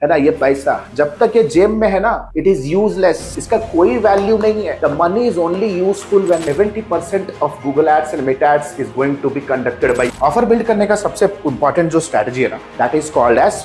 है ना। ये पैसा जब तक ये जेब में है ना, इट इज यूजलेस, इसका कोई वैल्यू नहीं है। The money is only useful when 70% of Google ads and Meta ads is going to be conducted by. Offer build करने का सबसे इंपॉर्टेंट जो स्ट्रेटजी है ना, दैट इज कॉल्ड एज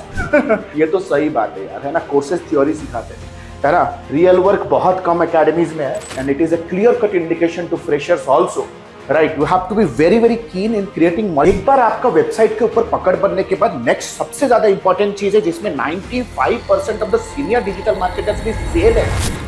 ये तो सही बात है यार, है ना। कोर्सेज थ्योरी सिखाते हैं, है ना। रियल वर्क बहुत कम एकेडमीज में है and it is a clear cut indication to freshers also, right. You have to be very very keen in creating. एक बार आपका वेबसाइट के ऊपर पकड़ बनने के बाद नेक्स्ट सबसे ज्यादा इंपॉर्टेंट चीज है जिसमें 95% of the senior digital marketers भी फेल है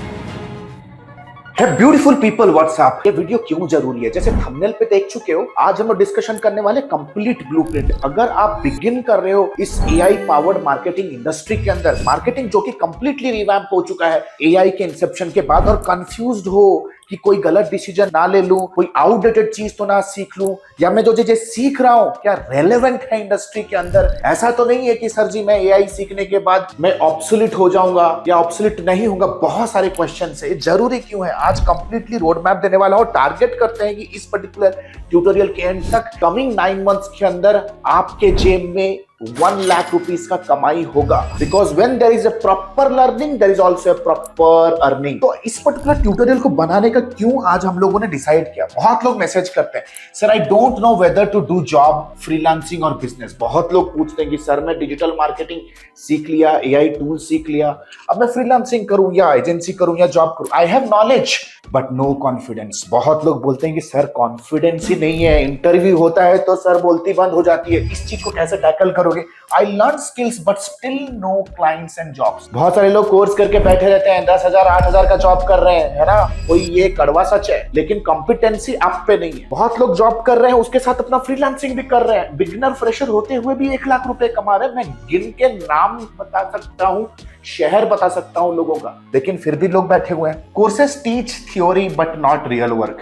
ब्यूटीफुल पीपल व्हाट्सएप। ये वीडियो क्यों जरूरी है, जैसे थंबनेल पे देख चुके हो, आज हम डिस्कशन करने वाले कंप्लीट ब्लूप्रिंट। अगर आप बिगिन कर रहे हो इस एआई पावर्ड मार्केटिंग इंडस्ट्री के अंदर, मार्केटिंग जो कि कंप्लीटली रिवैम्प हो चुका है एआई के इंसेप्शन के बाद, और कंफ्यूज्ड हो कि कोई गलत डिसीजन ना ले लूं, कोई आउटडेटेड चीज तो ना सीख लूं, या मैं जो चीजें सीख रहा हूं क्या रेलेवेंट है इंडस्ट्री के अंदर। ऐसा तो नहीं है कि सर जी मैं एआई सीखने के बाद मैं ऑब्सोलीट हो जाऊंगा या ऑब्सोलीट नहीं होऊंगा। बहुत सारे क्वेश्चन है, जरूरी क्यों है, आज कंप्लीटली रोड मैप देने वाला हूं। टारगेट करते हैं कि इस पर्टिकुलर ट्यूटोरियल के एंड तक कमिंग 9 मंथ्स के अंदर आपके जेब में 1 लाख रुपीस का कमाई होगा। Because when there is a proper learning there is also a proper earning. तो इस पर्टिकुलर ट्यूटोरियल को बनाने का क्यों आज हम लोगों ने डिसाइड किया। बहुत लोग मैसेज करते हैं, sir I don't know whether to do job, freelancing और बिजनेस। बहुत लोग पूछते हैं कि सर मैं डिजिटल मार्केटिंग सीख लिया, एआई टूल सीख लिया, अब मैं फ्रीलांसिंग करूं या एजेंसी करूं या जॉब करूं। I have knowledge but no confidence. बहुत लोग बोलते हैं कि सर कॉन्फिडेंस ही नहीं है, इंटरव्यू होता है तो सर बोलती बंद हो जाती है, इस चीज को कैसे टैकल करोगे। I learn skills but still know clients and jobs. बहुत सारे लोग कोर्स करके बैठे रहते हैं, 10,000 8,000 का जॉब कर रहे हैं, है ना। कोई ये कड़वा सच है, लेकिन कॉम्पिटेंसी आप पे नहीं है। बहुत लोग जॉब कर रहे हैं, उसके साथ अपना फ्रीलांसिंग भी कर रहे हैं, बिगिनर फ्रेशर होते हुए भी 1 लाख रुपए कमा रहे हैं। मैं गिन के नाम बता सकता हूँ, शहर बता सकता हूं लोगों का, लेकिन फिर भी लोग बैठे हुए हैं। Courses teach theory but not real work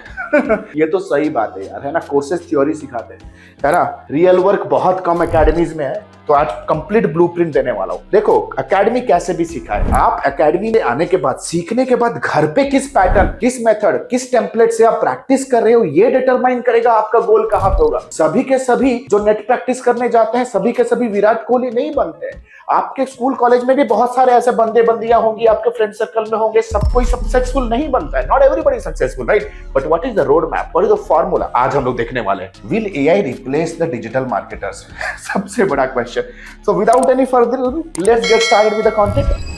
ये तो सही बात है यार, है ना। कोर्सेस थ्योरी सिखाते हैं, है ना। रियल वर्क बहुत कम एकेडमीज में है। तो आज कंप्लीट ब्लूप्रिंट देने वाला हूं। देखो एकेडमी कैसे भी सिखाए, आप एकेडमी में आने के बाद, सीखने के बाद घर पे किस पैटर्न, किस मेथड, किस टेम्पलेट से आप प्रैक्टिस कर रहे हो, ये डिटरमाइन करेगा आपका गोल कहां पे होगा। सभी के सभी जो नेट प्रैक्टिस करने जाते हैं, सभी के सभी विराट कोहली नहीं बनते हैं। आपके स्कूल कॉलेज में भी बहुत सारे ऐसे बंदे बंदियां होंगी, आपके फ्रेंड सर्कल में होंगे, सब कोई सक्सेसफुल नहीं बनता है। Not everybody successful, right. But what is the road map, what is the formula, आज हम लोग देखने वाले हैं। Will AI replace the digital marketers सबसे बड़ा question. So without any further let's get started with the content.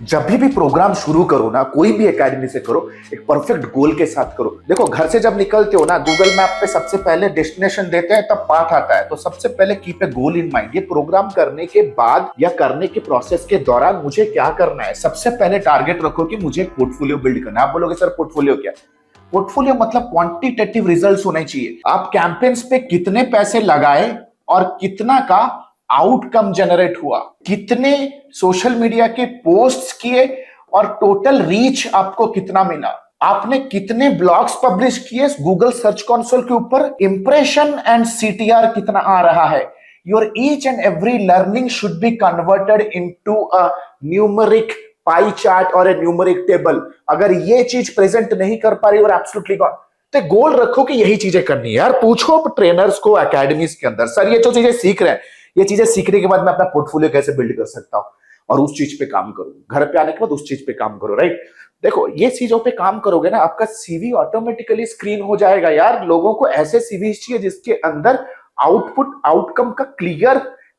जब भी प्रोग्राम शुरू करो ना, कोई भी एकेडमी से करो, एक परफेक्ट गोल के साथ करो। देखो घर से जब निकलते हो ना, गूगल मैप पे सबसे पहले डेस्टिनेशन देते हैं, तब पाथ आता है। तो सबसे पहले keep a goal in mind. ये प्रोग्राम करने के बाद या करने के प्रोसेस के दौरान मुझे क्या करना है। सबसे पहले टारगेट रखो कि मुझे पोर्टफोलियो बिल्ड करना है। आप बोलोगे सर पोर्टफोलियो क्या? पोर्टफोलियो मतलब क्वांटिटेटिव रिजल्ट्स होने चाहिए। आप कैंपेन्स पे कितने पैसे लगाए और कितना का आउटकम जनरेट हुआ, कितने सोशल मीडिया के पोस्ट्स किए और टोटल रीच आपको कितना मिला, आपने कितने ब्लॉग्स पब्लिश किए गूगल सर्च कंसोल के ऊपर, इंप्रेशन एंड सीटीआर कितना आ रहा है। Your each and every learning should be converted into a numeric pie chart और ए न्यूमेरिक टेबल। अगर ये चीज प्रेजेंट नहीं कर पा रही और एब्सोल्युटली गॉन, तो गोल रखो कि यही चीजें करनी है यार। पूछो ट्रेनर्स को एकेडमीज के अंदर, सर ये जो चीजें सीख रहे हैं, ये चीजें सीखने के बाद मैं अपना पोर्टफोलियो कैसे बिल्ड कर सकता हूं, और उस चीज पे काम करो। घर पे आने के बाद उस चीज पे काम करो, राइट। देखो ये चीजों पे काम करोगे ना, आपका सीवी ऑटोमेटिकली स्क्रीन हो जाएगा यार। लोगों को ऐसे सीवी चाहिए जिसके अंदर आउटपुट आउटकम का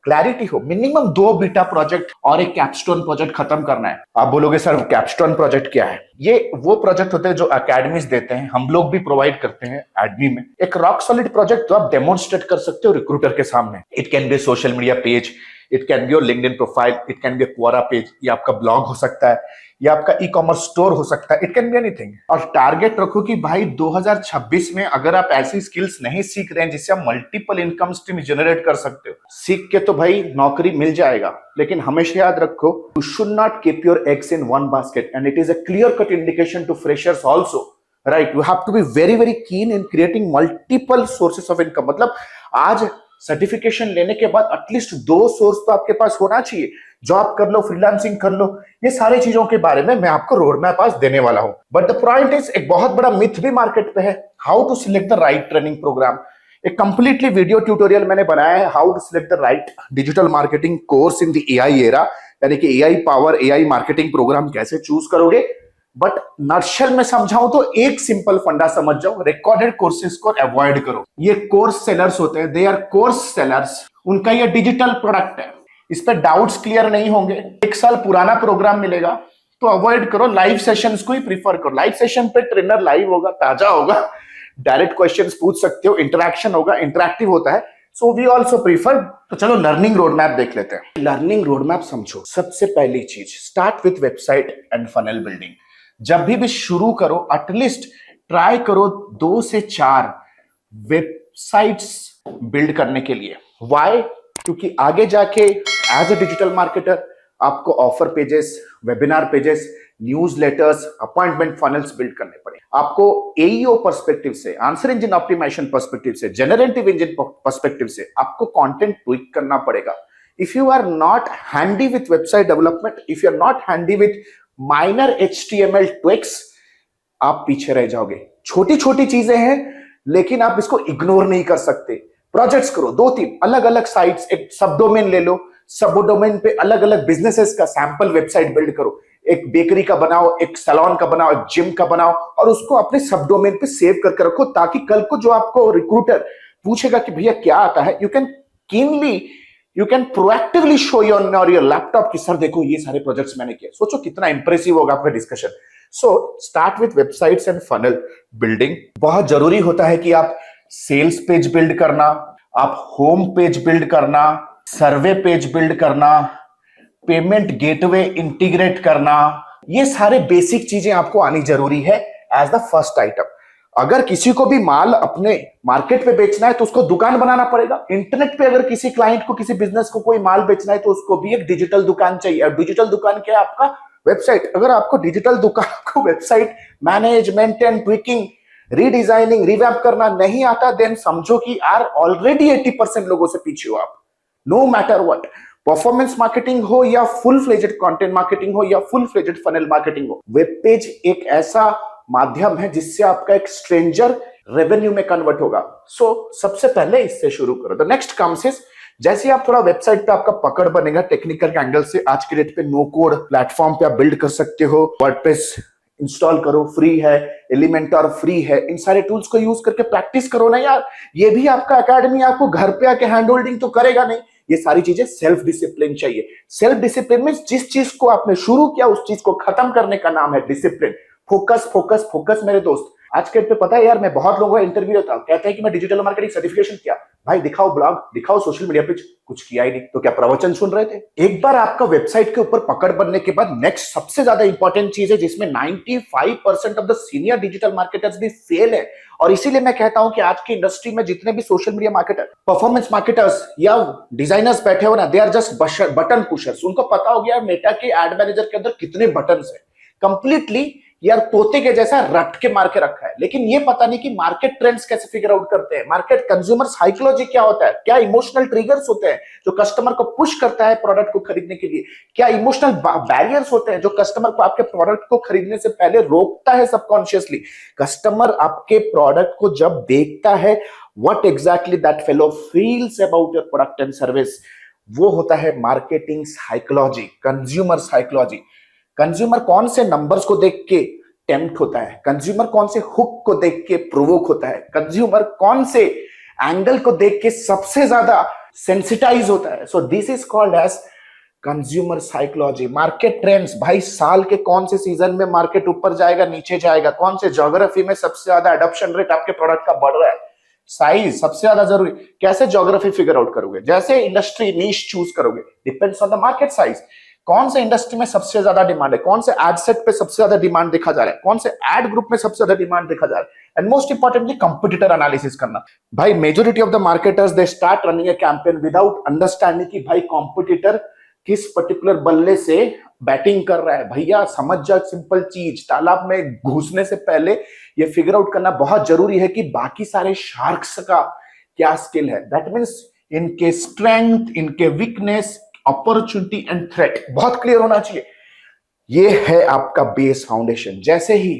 क्लैरिटी हो। मिनिमम 2 बीटा प्रोजेक्ट और एक कैपस्टोन प्रोजेक्ट खत्म करना है। आप बोलोगे सर कैपस्टोन प्रोजेक्ट क्या है? ये वो प्रोजेक्ट होते हैं जो एकेडमीज देते हैं, हम लोग भी प्रोवाइड करते हैं एडमी में। एक रॉक सॉलिड प्रोजेक्ट जो आप डेमोन्स्ट्रेट कर सकते हो रिक्रूटर के सामने। It can be social media page, it can be your LinkedIn profile, it can be Quora page, या आपका ब्लॉग हो सकता है, या आपका ई कॉमर्स स्टोर हो सकता है, इट कैन बी एनीथिंग। और टारगेट रखो कि भाई 2026 में अगर आप ऐसी स्किल्स नहीं सीख रहे हैं जिससे आप मल्टीपल इनकम स्ट्रीम जनरेट कर सकते हो, सीख के तो भाई नौकरी मिल जाएगा, लेकिन हमेशा याद रखो you should not keep your eggs in one basket and it is a clear cut indication to freshers also, right. You have to be very very keen in creating multiple sources of income. मतलब आज certification लेने के बाद at least 2 source तो आपके पास होना चाहिए। Job कर लो, फ्रीलांसिंग कर लो, ये सारी चीजों के बारे में मैं आपको रोड मैप आज देने वाला हूं। बट द पॉइंट इज, एक बहुत बड़ा मिथ भी मार्केट पे है, how to select the right training program. एक कंप्लीटली वीडियो ट्यूटोरियल मैंने बनाया है, how to select the right digital marketing course in the AI era, यानी कि AI power AI marketing program कैसे चूज करोगे। बट नर्शल में समझाऊं तो एक सिंपल फंडा समझ जाओ, रिकॉर्डेड कोर्सेज को अवॉइड करो। ये कोर्स सेलर्स होते हैं, दे आर कोर्स सेलर्स, उनका ये डिजिटल प्रोडक्ट है, इस पे डाउट्स क्लियर नहीं होंगे, 1 साल पुराना प्रोग्राम मिलेगा, तो अवॉइड करो। लाइव सेशंस को ही प्रीफर करो। लाइव सेशन पे ट्रेनर लाइव होगा, ताजा होगा, डायरेक्ट क्वेश्चंस पूछ सकते हो, इंटरेक्शन होगा, इंटरेक्टिव होता है, सो वी ऑल्सो प्रीफर। तो चलो लर्निंग रोड मैप देख लेते हैं। लर्निंग रोड मैप समझो। सबसे पहली चीज, start with website and funnel building. जब भी शुरू करो, एटलीस्ट ट्राई करो 2 से 4 वेबसाइट्स बिल्ड करने के लिए। व्हाई? क्योंकि आगे जाके एज अ डिजिटल मार्केटर आपको offer pages, webinar pages, newsletters, appointment funnels build करने पड़े। आपको एईओ पर्सपेक्टिव से, आंसर इंजन ऑप्टिमाइजेशन पर्सपेक्टिव से, जनरेटिव इंजन पर्सपेक्टिव से आपको कंटेंट ट्विक करना पड़ेगा। If you are not handy with website development, if you are not handy with minor HTML tweaks, आप पीछे रह जाओगे। छोटी छोटी चीजें हैं, लेकिन आप इसको इग्नोर नहीं कर सकते। प्रोजेक्ट्स करो, 2-3 अलग अलग साइट्स, एक सब डोमेन ले लो, सब डोमेन पे अलग अलग बिजनेसेस का सैंपल वेबसाइट बिल्ड करो। एक बेकरी का बनाओ, एक सैलून का बनाओ, एक जिम का बनाओ, और उसको अपने सब डोमेन पे सेव करके रखो, ताकि कल को जो आपको रिक्रूटर पूछेगा कि भैया क्या आता है, you can proactively show your laptop कि सर देखो ये सारे प्रोजेक्ट्स मैंने किए। सोचो कितना इंप्रेसिव होगा आपका discussion. So start with websites and funnel building. बहुत जरूरी होता है कि आप सेल्स पेज बिल्ड करना, आप होम पेज बिल्ड करना, सर्वे पेज बिल्ड करना, पेमेंट गेटवे इंटीग्रेट करना, ये सारे बेसिक चीजें आपको आनी जरूरी है एज द फर्स्ट आइटम। अगर किसी को भी माल अपने मार्केट पे बेचना है तो उसको दुकान बनाना पड़ेगा। इंटरनेट पे अगर किसी क्लाइंट को, किसी बिजनेस को कोई माल बेचना है तो उसको भी एक डिजिटल दुकान चाहिए। और डिजिटल दुकान क्या है? आपका वेबसाइट। अगर आपको डिजिटल दुकान को website management and tweaking, redesigning, revamp करना नहीं आता, देन समझो कि आर ऑलरेडी 80% लोगों से पीछे हो आप। No matter what, performance marketing हो या फुल फ्लेजेड कंटेंट मार्केटिंग हो या फुल फ्लेजेड फनल मार्केटिंग हो, वेब पेज एक ऐसा माध्यम है जिससे आपका एक स्ट्रेंजर रेवेन्यू में कन्वर्ट होगा। सो सबसे पहले इससे शुरू करो। द नेक्स्ट कम्स इज, जैसे आप थोड़ा वेबसाइट पे आपका पकड़ बनेगा टेक्निकल एंगल से, आज के डेट पे नो कोड प्लेटफॉर्म पे आप बिल्ड कर सकते हो। वर्डप्रेस इंस्टॉल करो, फ्री है, एलिमेंटर फ्री है, इन सारे टूल्स को यूज करके प्रैक्टिस करो ना यार। ये भी आपका एकेडमी आपको घर पे आके हैंड होल्डिंग तो करेगा नहीं। ये सारी चीजें सेल्फ डिसिप्लिन चाहिए। सेल्फ डिसिप्लिन में जिस चीज को आपने शुरू किया उस चीज को खत्म करने का नाम है डिसिप्लिन। फोकस फोकस फोकस मेरे दोस्त। आज के पे पता है यार, मैं बहुत लोगों का इंटरव्यू होता हूं, कहते हैं कि मैं डिजिटल मार्केटिंग सर्टिफिकेशन किया। भाई दिखाओ ब्लॉग, दिखाओ सोशल मीडिया पेज, कुछ किया ही नहीं। तो क्या प्रवचन सुन रहे थे? एक बार आपका वेबसाइट के ऊपर पकड़ बनने के बाद नेक्स्ट सबसे ज्यादा इंपॉर्टेंट चीज है, जिसमें 95% of the senior digital marketers भी फेल है। और इसीलिए मैं कहता हूं कि आज की इंडस्ट्री में जितने भी social media marketer, performance marketers या डिजाइनर्स बैठे हो ना, they are just button pushers. उनको पता हो गया मेटा के एड मैनेजर के अंदर कितने बटन है, कंप्लीटली यार तोते के जैसा रट के मार के रखा है। लेकिन ये पता नहीं कि मार्केट ट्रेंड्स कैसे फिगर आउट करते हैं, मार्केट कंज्यूमर साइकोलॉजी क्या होता है, क्या इमोशनल ट्रिगर्स होते हैं जो कस्टमर को पुश करता है प्रोडक्ट को खरीदने के लिए, क्या इमोशनल बैरियर्स होते हैं जो कस्टमर को आपके प्रोडक्ट को खरीदने से पहले रोकता है सबकॉन्शियसली। कस्टमर आपके प्रोडक्ट को जब देखता है, what exactly that fellow feels about your product and service, वो होता है marketing psychology, consumer psychology. Consumer कौन से नंबर्स को देख के टेम्प्ट होता है, कंज्यूमर कौन से हुक को देख के प्रोवोक होता है, कंज्यूमर कौन से एंगल को देख के सबसे ज्यादा सेंसिटाइज होता है। So this is called as consumer psychology. Market trends, भाई साल के कौन से सीजन में मार्केट ऊपर जाएगा नीचे जाएगा, कौन से ज्योग्राफी में सबसे ज्यादा एडॉप्शन रेट आपके प्रोडक्ट का बढ़ रहा है, साइज सबसे ज्यादा जरूरी, कैसे ज्योग्राफी फिगर आउट करोगे, जैसे इंडस्ट्री नीश चूज करोगे, depends on the market size. कौन से इंडस्ट्री में सबसे ज्यादा डिमांड है, कौन से एड सेट पे सबसे ज्यादा डिमांड देखा जा रहा है, कौन से एड ग्रुप में सबसे ज्यादा डिमांड देखा जा रहा है, and most importantly competitor analysis करना। भाई majority of the marketers they start running a campaign without understanding कि भाई कॉम्पिटिटर किस पर्टिकुलर बल्ले से बैटिंग कर रहा है। भैया समझ जाओ सिंपल चीज, तालाब में घुसने से पहले ये फिगर आउट करना बहुत जरूरी है कि बाकी सारे शार्क्स का क्या स्किल है। दैट मीन्स इनके स्ट्रेंथ, इनके वीकनेस, अपॉर्चुनिटी एंड थ्रेट बहुत क्लियर होना चाहिए। ये है आपका बेस फाउंडेशन। जैसे ही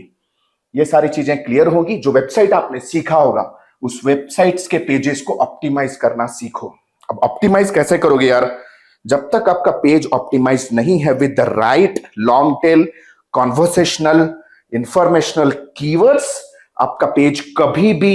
ये सारी चीजें क्लियर होगी, जो वेबसाइट आपने सीखा होगा उस वेबसाइट्स के पेजेस को ऑप्टिमाइज करना सीखो। अब ऑप्टिमाइज कैसे करोगे यार? जब तक आपका पेज ऑप्टिमाइज नहीं है with the right long tail conversational informational keywords, आपका पेज कभी भी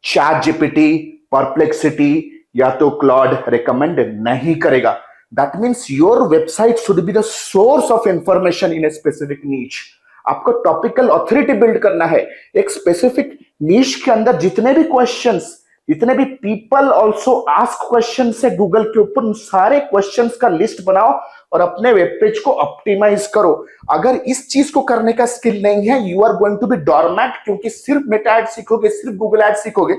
चैट जीपीटी, परप्लेक्सिटी या तो क्लॉड रिकमेंड नहीं करेगा। That means your website should be the source of information in a specific नीच। आपको टॉपिकल ऑथोरिटी बिल्ड करना है। एक स्पेसिफिक नीश के अंदर जितने भी क्वेश्चंस, जितने भी पीपल ऑल्सो आस्क क्वेश्चंस है गूगल के ऊपर, उन सारे क्वेश्चंस का लिस्ट बनाओ और अपने वेब पेज को ऑप्टिमाइज करो। अगर इस चीज को करने का स्किल नहीं है, you are going to be dormant, क्योंकि सिर्फ मेटा एड सीखोगे, सिर्फ गूगल एड सीखोगे,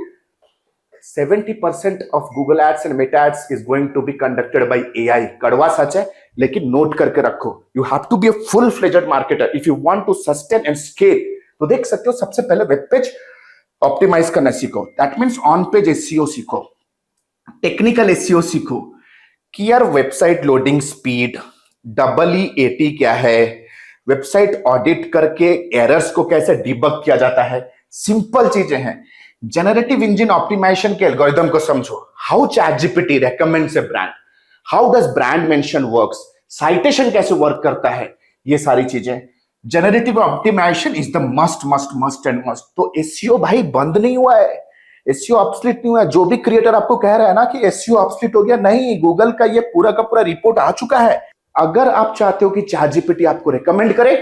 70% of Google Ads and Meta Ads is going to be conducted by AI। कड़वा सच है, लेकिन नोट करके रखो। You have to be a full-fledged marketer if you want to sustain and scale। तो देख सकते हो, सबसे पहले वेब पेज ऑप्टिमाइज करना सीखो। That means on page SEO सीखो, टेक्निकल एसईओ सीखो कि यार वेबसाइट लोडिंग स्पीड, EAT क्या है, वेबसाइट ऑडिट करके एरर्स को कैसे डिबग किया जाता है, सिंपल चीजें हैं। जनरेटिव इंजन ऑप्टिमाइजेशन के एल्गोरिथम को समझो, how chat GPT recommends a brand, how does brand mention works, citation कैसे वर्क करता है, ये सारी चीजें। Generative optimization is the must must must and must. तो एसईओ भाई बंद नहीं हुआ है, एसईओ ऑब्सोलीट नहीं हुआ है। जो भी क्रिएटर आपको कह रहा है ना कि एसईओ ऑब्सोलीट हो गया, नहीं, गूगल का ये पूरा का पूरा रिपोर्ट आ चुका है। अगर आप चाहते हो कि चैट जीपीटी आपको रेकमेंड करे,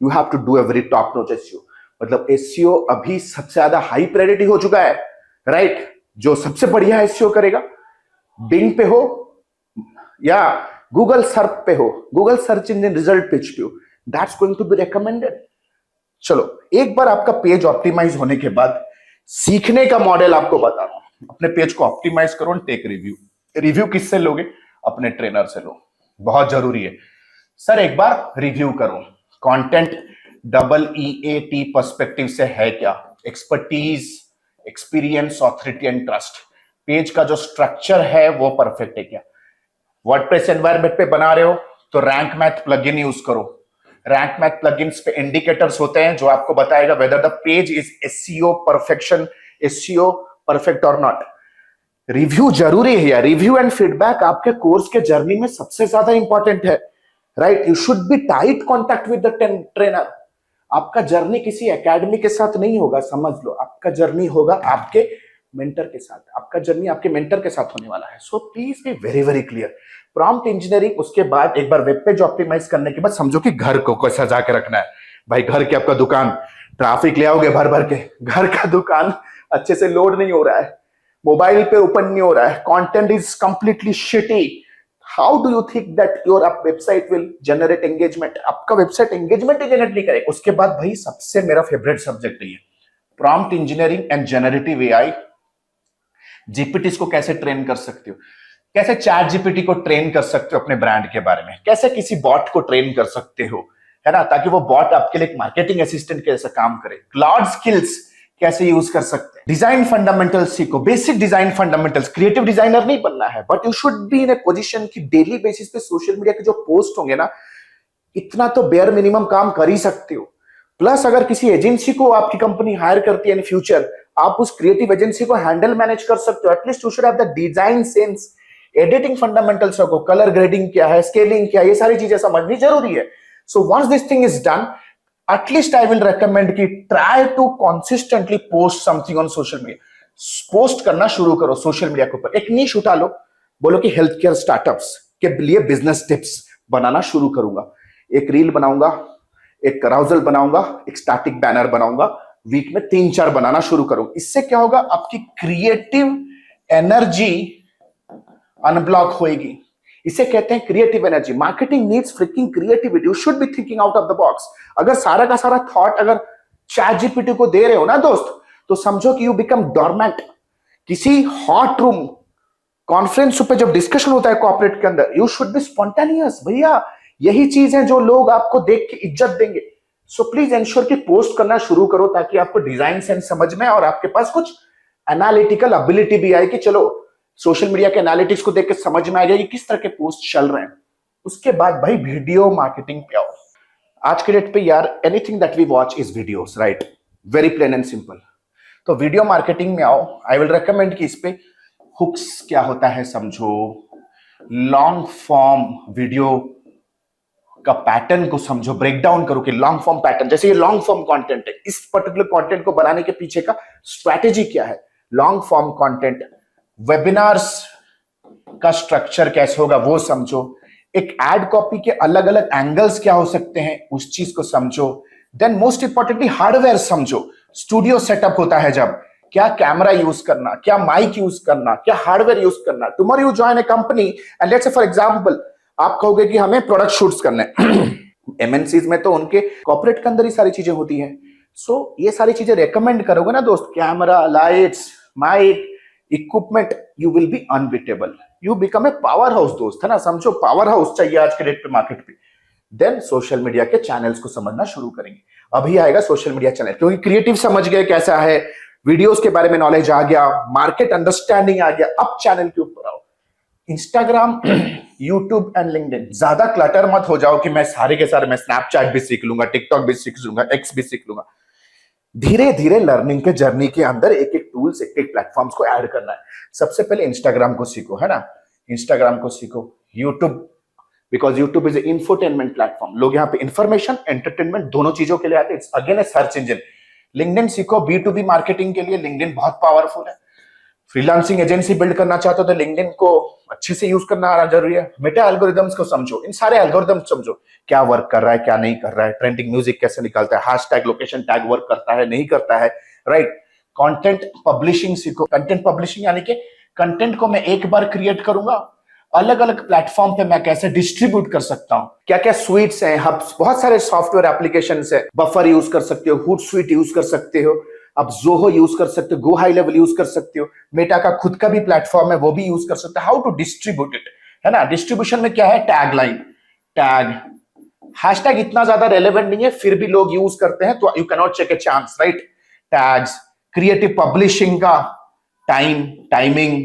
you have to do a very top notch SEO. मतलब एसईओ अभी सबसे ज्यादा हाई प्रायोरिटी हो चुका है, राइट? जो सबसे बढ़िया एसईओ करेगा, बिंग पे हो या गूगल सर्च पे हो, Google search engine result page पे हो, that's going to be recommended. चलो, एक बार आपका पेज ऑप्टिमाइज होने के बाद सीखने का मॉडल आपको बता रहा हूं। अपने पेज को ऑप्टिमाइज करो, टेक रिव्यू। रिव्यू किससे लोगे? अपने ट्रेनर से लो, बहुत जरूरी है। सर एक बार रिव्यू करो, कंटेंट EAT पर्सपेक्टिव से है क्या? Expertise, experience, authority and trust. Page का जो स्ट्रक्चर है वो परफेक्ट है क्या? वर्डप्रेस एनवायरनमेंट पे बना रहे हो तो रैंक मैथ प्लगइन यूज करो। रैंक मैथ प्लगइन्स पे इंडिकेटर्स होते हैं जो आपको बताएगा whether the page is SEO perfection, SEO perfect और नॉट। रिव्यू जरूरी है यार। रिव्यू एंड फीडबैक आपके कोर्स के जर्नी में सबसे ज्यादा इंपॉर्टेंट है, right? You should be tight contact with the trainer. आपका जर्नी किसी एकेडमी के साथ नहीं होगा, समझ लो। आपका जर्नी होगा आपके मेंटर के साथ, आपका जर्नी आपके मेंटर के साथ होने वाला है। So please be very very clear. Prompt engineering, उसके बाद एक बार वेब पेज ऑप्टिमाइज करने के बाद समझो कि घर को सजा के रखना है। भाई घर के आपका दुकान, ट्रैफिक ले आओगे भर भर के, घर का दुकान अच्छे से लोड नहीं हो रहा है, मोबाइल पे ओपन नहीं हो रहा है, content is completely shitty. How do you think that your website will generate engagement? आपका वेबसाइट एंगेजमेंट ही जनरेट नहीं करेगा। उसके बाद भाई सबसे मेरा फेवरेट सब्जेक्ट है ये, prompt engineering and generative AI. GPT को कैसे ट्रेन कर सकते हो, कैसे चैट जीपीटी को ट्रेन कर सकते हो अपने ब्रांड के बारे में, कैसे किसी बॉट को ट्रेन कर सकते हो, है ना, ताकि वो बॉट आपके लिए एक मार्केटिंग असिस्टेंट कैसे काम करे। क्लाउड स्किल्स कैसे यूज कर सकते हैं। डिजाइन फंडामेंटल्स सीखो, basic design fundamentals. Creative designer नहीं बनना है, but you should be in A position कि डेली बेसिस पे सोशल मीडिया के जो पोस्ट होंगे ना, इतना तो बेयर मिनिमम काम कर ही सकते हो। प्लस अगर किसी एजेंसी को आपकी कंपनी हायर करती है इन फ्यूचर, आप उस क्रिएटिव एजेंसी को हैंडल मैनेज कर सकते हो। At least you should have the design sense. Editing fundamentals रखो, कलर ग्रेडिंग क्या है, स्केलिंग क्या है, ये सारी चीजें समझनी जरूरी है। So once this thing is done, at least I will recommend कि try to consistently post something on social media। Post करना शुरू करो सोशल मीडिया के ऊपर। एक नीश उठा लो, बोलो कि हेल्थ केयर स्टार्टअप्स के लिए बिजनेस टिप्स बनाना शुरू करूंगा। एक रील बनाऊंगा, एक कराउजल बनाऊंगा, एक स्टैटिक बैनर बनाऊंगा, वीक में 3-4 बनाना शुरू करूंगा। इससे क्या होगा, आपकी क्रिएटिव एनर्जी अनब्लॉक होएगी। इसे कहते हैं creative energy. Marketing needs fricking creativity. You should be thinking out of the box. अगर सारा का सारा थॉट अगर चैट जीपीटी को दे रहे हो ना दोस्त, तो समझो कि यू बिकम डॉर्मेंट। किसी हॉट रूम कॉन्फ्रेंस पे जब डिस्कशन होता है कॉर्पोरेट के अंदर, यू शुड बी स्पॉन्टेनियस। भैया यही चीज है जो लोग आपको देख के इज्जत देंगे। सो प्लीज एंश्योर कि पोस्ट करना शुरू करो, ताकि आपको डिजाइन सेंस समझ में और आपके पास कुछ एनालिटिकल एबिलिटी भी आए कि चलो सोशल मीडिया के एनालिटिक्स को देख के समझ में आ गया कि किस तरह के पोस्ट चल रहे हैं। उसके बाद भाई वीडियो मार्केटिंग पे आओ। आज के डेट पे यार anything that we watch is videos, right? Very plain and simple. तो वीडियो मार्केटिंग में आओ, आई विल रेकमेंड कि इस पे हुक्स क्या होता है समझो, लॉन्ग फॉर्म वीडियो का पैटर्न को समझो, ब्रेक डाउन करो कि लॉन्ग फॉर्म पैटर्न, जैसे ये लॉन्ग फॉर्म कंटेंट है, इस पर्टिकुलर कंटेंट को बनाने के पीछे का स्ट्रैटेजी क्या है, लॉन्ग फॉर्म कंटेंट, वेबिनार्स का स्ट्रक्चर कैसे होगा वो समझो, एक एड कॉपी के अलग अलग एंगल्स क्या हो सकते हैं उस चीज को समझो, देन मोस्ट इंपॉर्टेंटली हार्डवेयर समझो, स्टूडियो सेटअप होता है जब, क्या कैमरा यूज करना, क्या माइक यूज करना, क्या हार्डवेयर यूज करना। Tomorrow you join A company and let's say for example आप कहोगे कि हमें प्रोडक्ट शूट्स करने एमएनसीज में तो उनके कॉर्पोरेट के अंदर ही सारी चीजें होती हैं, सो ये सारी चीजें रेकमेंड करोगे ना दोस्त, camera, lights, mic, equipment, you will be unbeatable, you become a power house दोस्त, है ना, समझो पावर हाउस चाहिए आज के डेट पे मार्केट पे। देन सोशल मीडिया के चैनल्स को समझना शुरू करेंगे, अभी आएगा सोशल मीडिया चैनल, क्योंकि क्रिएटिव समझ गए कैसा है, वीडियोस के बारे में नॉलेज आ गया, मार्केट अंडरस्टैंडिंग आ गया, अब चैनल के ऊपर आओ, इंस्टाग्राम, यूट्यूब एंड लिंक्डइन। ज्यादा क्लटर मत हो जाओ कि मैं सारे के सारे, मैं स्नैपचैट भी सीख लूंगा, टिकटॉक भी सीख लूंगा, एक्स भी सीख लूंगा। धीरे धीरे लर्निंग के जर्नी के अंदर एक एक टूल्स, एक एक प्लेटफॉर्म्स को ऐड करना है। सबसे पहले इंस्टाग्राम को सीखो, है ना, इंस्टाग्राम को सीखो, YouTube, because YouTube is infotainment platform, लोग यहाँ पे इंफॉर्मेशन, एंटरटेनमेंट दोनों चीजों के लिए आते हैं, it's again A search engine. LinkedIn सीखो, B2B मार्केटिंग के लिए लिंक्डइन बहुत पावरफुल है। फ्रीलांसिंग एजेंसी बिल्ड करना चाहते हो तो लिंक्डइन को अच्छे से यूज करना आना जरूरी है। मेटा एल्गोरिदम्स को समझो, इन सारे एल्गोरिदम्स समझो, क्या वर्क कर रहा है, क्या नहीं कर रहा है, ट्रेंडिंग म्यूजिक कैसे निकालता है, हैशटैग, लोकेशन टैग वर्क करता है, नहीं करता है, राइट। कंटेंट पब्लिशिंग सीखो, कंटेंट पब्लिशिंग यानी कि कंटेंट को मैं एक बार क्रिएट करूंगा, अलग अलग प्लेटफॉर्म पे मैं कैसे डिस्ट्रीब्यूट कर सकता हूं, क्या क्या स्वीट्स हैं, हब्स, बहुत सारे सॉफ्टवेयर एप्लीकेशंस है, बफर यूज कर सकते हो, Hootsuite यूज कर सकते हो, आप जोहो यूज कर सकते हो, गो हाई लेवल यूज कर सकते हो, मेटा का खुद का भी प्लेटफॉर्म है वो भी यूज कर सकते हो। हाउ टू डिस्ट्रीब्यूट इट, है ना, डिस्ट्रीब्यूशन में क्या है, टैग लाइन, टैग, हैशटैग इतना ज्यादा रेलेवेंट नहीं है फिर भी लोग यूज करते हैं, तो you can not take a chance, right. Tags, creative publishing का टाइमिंग,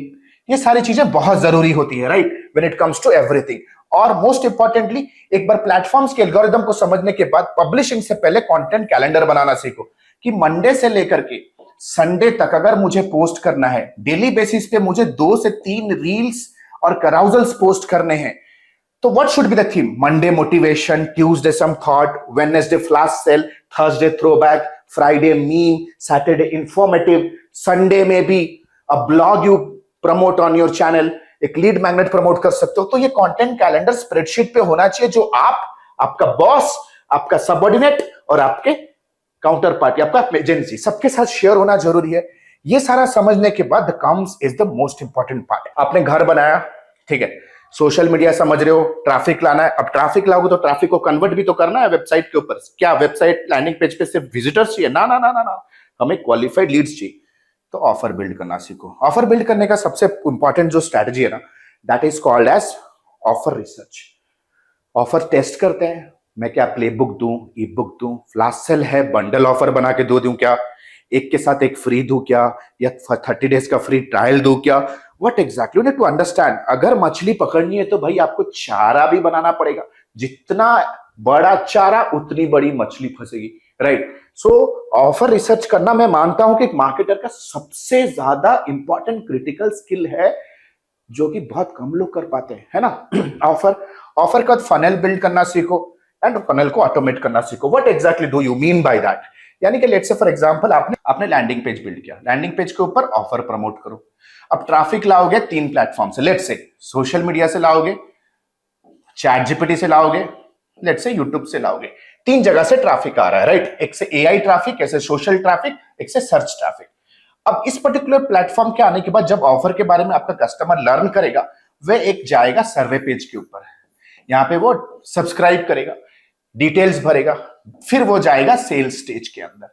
ये सारी चीजें बहुत जरूरी होती है, right, when it comes to everything. और मोस्ट इंपॉर्टेंटली एक बार प्लेटफॉर्म्स के एल्गोरिदम को समझने के बाद पब्लिशिंग से पहले कंटेंट कैलेंडर बनाना सीखो कि मंडे से लेकर के संडे तक अगर मुझे पोस्ट करना है, डेली बेसिस पे मुझे 2 से 3 रील्स और कराउजल्स पोस्ट करने हैं, तो what should be the theme, Monday motivation, Tuesday some thought, Wednesday flash sale, Thursday throwback, Friday meme, Saturday informative, Sunday में भी a blog you promote on your channel, एक लीड मैग्नेट प्रमोट कर सकते हो। तो ये कंटेंट कैलेंडर स्प्रेडशीट पे होना चाहिए, जो आप, आपका बॉस, आपका सबऑर्डिनेट और आपके काउंटर पार्टी, आपका एजेंसी, सबके साथ शेयर होना जरूरी है। ये सारा समझने के बाद the comes is the most important part. आपने घर बनाया, ठीक है, सोशल मीडिया समझ रहे हो, ट्रैफिक लाना है, अब ट्रैफिक लाओगे तो ट्रैफिक को कन्वर्ट भी तो करना है वेबसाइट के ऊपर। क्या वेबसाइट लैंडिंग पेज पे सिर्फ विजिटर्स चाहिए? ना ना ना ना ना, हमें क्वालिफाइड लीड्स चाहिए। तो ऑफर बिल्ड करना सीखो। ऑफर बिल्ड करने का सबसे इंपॉर्टेंट जो स्ट्रैटेजी है ना, that is called as offer research. Offer test करते हैं, मैं क्या प्ले बुक दूं, ई बुक दूं, फ्लैश सेल है, बंडल ऑफर बना के दो दूं क्या, एक के साथ एक फ्री दूं क्या, या 30 डेज का फ्री ट्रायल दूं क्या, what exactly, you need to understand. अगर मछली पकड़नी है तो भाई आपको चारा भी बनाना पड़ेगा, जितना बड़ा चारा उतनी बड़ी मछली फंसेगी, राइट। सो ऑफर रिसर्च करना मैं मानता हूं कि एक मार्केटर का सबसे ज्यादा इंपॉर्टेंट क्रिटिकल स्किल है, जो कि बहुत कम लोग कर पाते हैं, है ना। ऑफर का फनल बिल्ड करना सीखो एंड फनल को ऑटोमेट करना सीखो। What exactly do you mean by that? यानी कि लेट्स से फॉर एग्जांपल आपने लैंडिंग पेज बिल्ड किया, लैंडिंग पेज के ऊपर ऑफर प्रमोट करो। अब ट्रैफिक लाओगे 3 प्लेटफॉर्म से, लेट्स से सोशल मीडिया से लाओगे, चैट जीपीटी से लाओगे, लेट्स से यूट्यूब से लाओगे। 3 जगह से ट्रैफिक आ रहा है, राइट। एक से एआई ट्रैफिक, एक से सोशल ट्रैफिक, एक से सर्च ट्रैफिक। अब इस पर्टिकुलर प्लेटफॉर्म के आने के बाद जब ऑफर के बारे में आपका कस्टमर लर्न करेगा, वह एक जाएगा सर्वे पेज के ऊपर, यहां पे वो सब्सक्राइब करेगा, डिटेल्स भरेगा, फिर वो जाएगा सेल्स स्टेज के अंदर,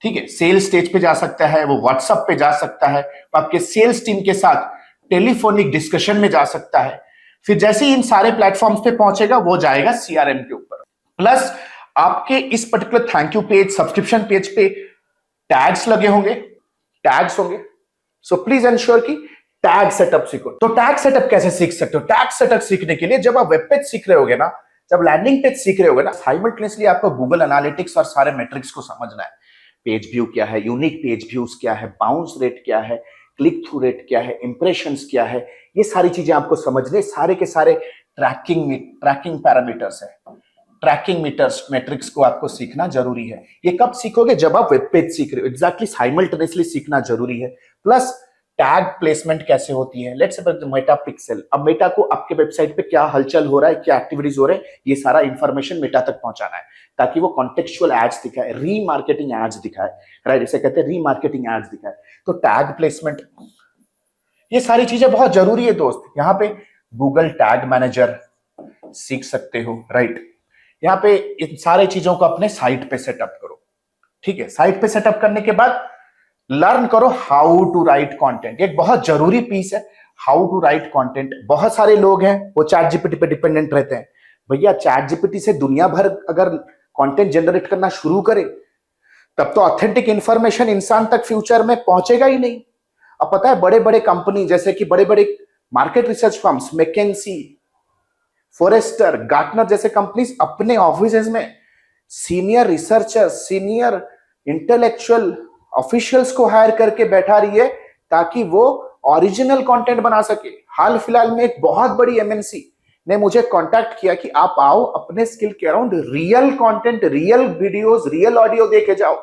ठीक है। सेल्स स्टेज पे जा सकता है, वो व्हाट्सएप पे जा सकता है, आपके सेल्स टीम के साथ टेलीफोनिक डिस्कशन में जा सकता है। फिर जैसे ही इन सारे प्लेटफॉर्म्स पे पहुंचेगा, वो जाएगा सीआरएम के ऊपर। प्लस आपके इस particular thank you page, subscription page पे टैग्स लगे होंगे, टैग्स होंगे। सो प्लीज एंश्योर कि टैग सेटअप सीखो। तो टैग सेटअप कैसे सीख सकते हो? टैग सेटअप सीखने के लिए जब आप वेब पेज सीख रहे होगे ना, जब लैंडिंग पेज सीख रहे होगे ना, साइमल्टेनियसली आपको गूगल एनालिटिक्स और सारे मेट्रिक्स को समझना है। पेज व्यू क्या है, यूनिक पेज व्यूज क्या है, बाउंस रेट क्या है, क्लिक थ्रू रेट क्या है, इंप्रेशंस क्या है, ये सारी चीजें आपको समझने, सारे के सारे ट्रैकिंग पैरामीटर्स है, ट्रैकिंग मीटर्स मैट्रिक्स को आपको सीखना जरूरी है। ये कब सीखोगे? जब आप वेब पेज सीख रहे हो। एग्जैक्टली साइमल्टेनियसली सीखना जरूरी है। प्लस टैग प्लेसमेंट कैसे होती है, लेट्स से मेटा पिक्सेल, अब मेटा को आपके वेबसाइट पे क्या हलचल हो रहा है, क्या एक्टिविटीज हो रहे हैं, ये सारा इंफॉर्मेशन मेटा तक पहुंचाना है ताकि वो कॉन्टेक्चुअल एड्स दिखाए, रीमार्केटिंग एड्स दिखाए, राइट, इसे कहते हैं रीमार्केटिंग एड्स दिखाए। तो टैग प्लेसमेंट, ये सारी चीजें बहुत जरूरी है दोस्त। यहाँ पे गूगल टैग मैनेजर सीख सकते हो, राइट। यहाँ पे इन सारे चीजों को अपने साइट पे सेटअप करो, ठीक है। साइट पे सेटअप करने के बाद लर्न करो हाउ टू राइट कंटेंट। एक बहुत जरूरी पीस है हाउ टू राइट कंटेंट। बहुत सारे लोग हैं वो चैट जीपीटी पे डिपेंडेंट रहते हैं। भैया चैट जीपीटी से दुनिया भर अगर कंटेंट जनरेट करना शुरू करे तब तो ऑथेंटिक इंफॉर्मेशन इंसान तक फ्यूचर में पहुंचेगा ही नहीं। अब पता है बड़े बड़े कंपनी जैसे कि बड़े बड़े market research firms, McKinsey, Forrester, Gartner जैसे कंपनीज अपने ऑफिसेज में senior researchers, senior intellectual officials को हायर करके बैठा रही है ताकि वो ओरिजिनल कंटेंट बना सके। हाल फिलहाल में एक बहुत बड़ी एमएनसी ने मुझे कांटेक्ट किया कि आप आओ अपने स्किल के around real content, real videos, real audio देके जाओ,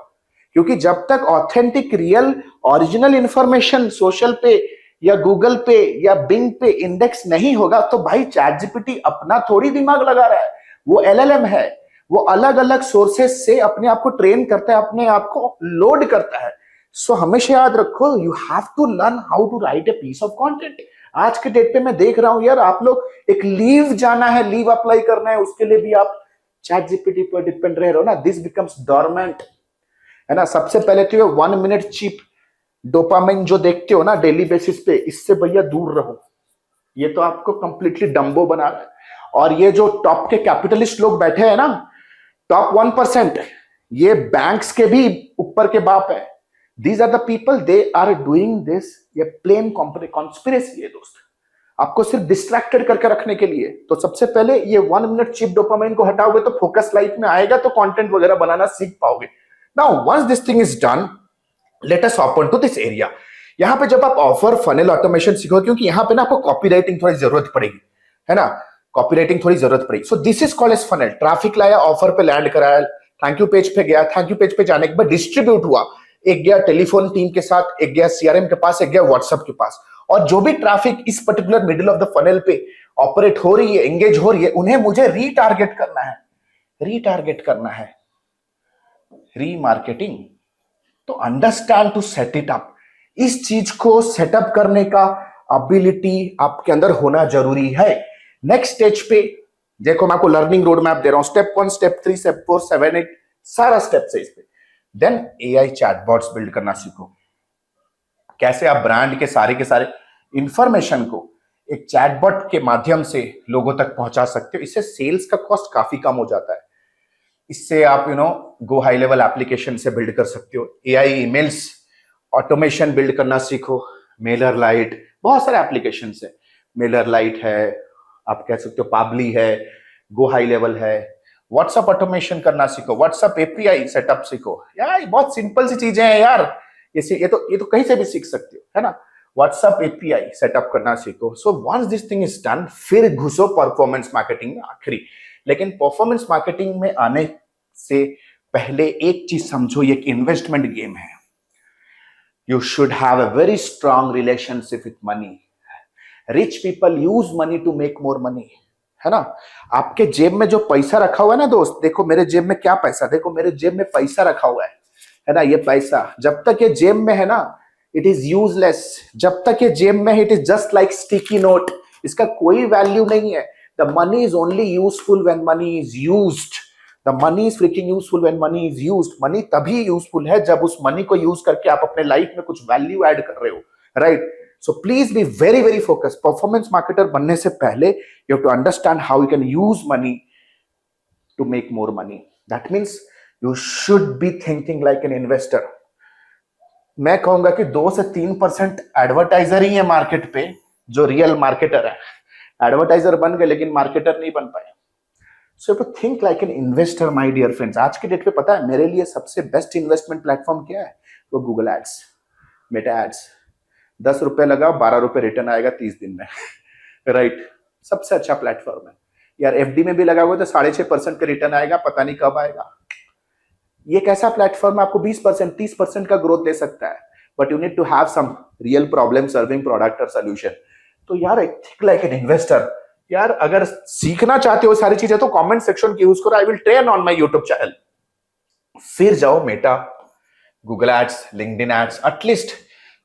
क्योंकि जब तक authentic real original information social पे या गूगल पे या बिंग पे इंडेक्स नहीं होगा तो भाई चैट जीपीटी अपना थोड़ी दिमाग लगा रहा है, वो एलएलएम है, वो अलग अलग सोर्सेस से अपने आप को ट्रेन करता है, अपने आप को लोड करता है। सो हमेशा याद रखो, you have to learn how to write a piece of content. आज के डेट पे मैं देख रहा हूं यार, आप लोग एक लीव जाना है, लीव अप्लाई करना है, उसके लिए भी आप चैट जीपीटी पर डिपेंड रह रहे हो ना, दिस बिकम्स डोरमेंट, है ना। सबसे पहले तो ये 1 मिनट चिप डोपामिन जो देखते हो ना डेली बेसिस पे, इससे भैया दूर रहो, ये तो आपको कंप्लीटली डम्बो बना रहा है। और ये जो टॉप के कैपिटलिस्ट लोग बैठे हैं ना, टॉप 1%, ये बैंक्स के भी ऊपर के बाप है। These are the people, they are doing this, ये प्लेन कॉन्स्पिरेसी है दोस्त, आपको सिर्फ डिस्ट्रैक्टेड करके रखने के लिए। तो सबसे पहले ये 1 मिनट चिप डोपामाइन को हटाओगे तो फोकस लाइफ में आएगा, तो कंटेंट वगैरह बनाना सीख पाओगे। Now once this thing is done, let us hop on to this area. यहाँ पे जब आप ऑफर फनल ऑटोमेशन सीखो, क्योंकि यहाँ पे ना आपको कॉपीराइटिंग थोड़ी जरूरत पड़ेगी, है ना, कॉपीराइटिंग थोड़ी जरूरत पड़ेगी। So this is called as funnel. Traffic लाया, ऑफर पे लैंड कराया, थैंक यू पेज पे गया, थैंक यू पेज पे जाने के बाद डिस्ट्रीब्यूट हुआ, एक गया टेलीफोन टीम के साथ, एक गया सीआरएम के पास, एक गया व्हाट्सएप के पास। और जो भी ट्रैफिक इस particular middle of the funnel पे ऑपरेट हो रही है, एंगेज हो रही है, उन्हें मुझे रीटारगेट करना है, रीटारगेट करना है, रीमार्केटिंग। तो understand to set it up, इस चीज को सेटअप करने का एबिलिटी आपके अंदर होना जरूरी है। नेक्स्ट स्टेज पे देखो, मैं आपको लर्निंग रोड मैप दे रहा हूं, स्टेप 1, स्टेप 3, स्टेप 4, 7, 8 सारा स्टेप है इस पे। देन एआई चैटबॉट्स बिल्ड करना सीखो, कैसे आप ब्रांड के सारे इंफॉर्मेशन को एक चैटबॉट के माध्यम से लोगों तक पहुंचा सकते हो। इससे सेल्स का कॉस्ट काफी कम हो जाता है। इससे आप गो हाई लेवल एप्लीकेशन से बिल्ड कर सकते हो। एआई ईमेल्स ऑटोमेशन बिल्ड करना सीखो, मेलर लाइट, बहुत सारे एप्लीकेशन है, मेलर लाइट है, आप कह सकते हो पाबली है, गो हाई लेवल है। व्हाट्सएप ऑटोमेशन करना सीखो, व्हाट्सएप एपीआई सेटअप सीखो। यार बहुत सिंपल सी चीजें हैं यार, ये तो कहीं से भी सीख सकते हो, है ना। व्हाट्सएप एपीआई सेटअप करना सीखो। So once this thing is done, फिर घुसो परफॉर्मेंस मार्केटिंग में आखिरी। लेकिन परफॉर्मेंस मार्केटिंग में आने से पहले एक चीज समझो, ये एक इन्वेस्टमेंट गेम है। You should have a very strong relationship with money. Rich people use money to make more money, है ना। आपके जेब में जो पैसा रखा हुआ है ना दोस्त, देखो मेरे जेब में क्या पैसा, देखो मेरे जेब में पैसा रखा हुआ है ना। ये पैसा जब तक ये जेब में है ना, इट इज यूजलेस। जब तक ये जेब में है, it is just like sticky note, इसका कोई वैल्यू नहीं है। The money is only useful when money is used. The money is freaking useful when money is used. Money तभी यूजफुल है जब उस मनी को यूज करके आप अपने लाइफ में कुछ वैल्यू ऐड कर रहे हो, right. So please be very, very focused. Performance marketer बनने से पहले you have to understand how you can use money to make more money. That means you should be thinking like an investor. मैं कहूंगा कि 2 से 3% advertiser ही है market पे जो रियल मार्केटर है। एडवर्टाइजर बन गए लेकिन मार्केटर नहीं बन पाए। So to think like an investor my dear friends. आज के डेट पे पता है मेरे लिए सबसे बेस्ट इन्वेस्टमेंट प्लेटफॉर्म क्या है? वो गूगल एड्स, मेटा एड्स। 10 रुपए लगाओ, 12 रुपए रिटर्न आएगा 30 दिन में। राइट, सबसे अच्छा प्लेटफॉर्म है यार। एफडी में भी लगाओगे तो 6.5% का रिटर्न आएगा, पता नहीं कब आएगा। ये कैसा प्लेटफॉर्म आपको 20% 30% का ग्रोथ दे सकता है, but you need to have some real problem solving product और सोल्यूशन। तो यार थिंक लाइक एन इन्वेस्टर। यार अगर सीखना चाहते हो सारी चीजें तो कमेंट सेक्शन की यूज करो, I will train on my YouTube channel. फिर जाओ Meta, Google ads, LinkedIn ads, at least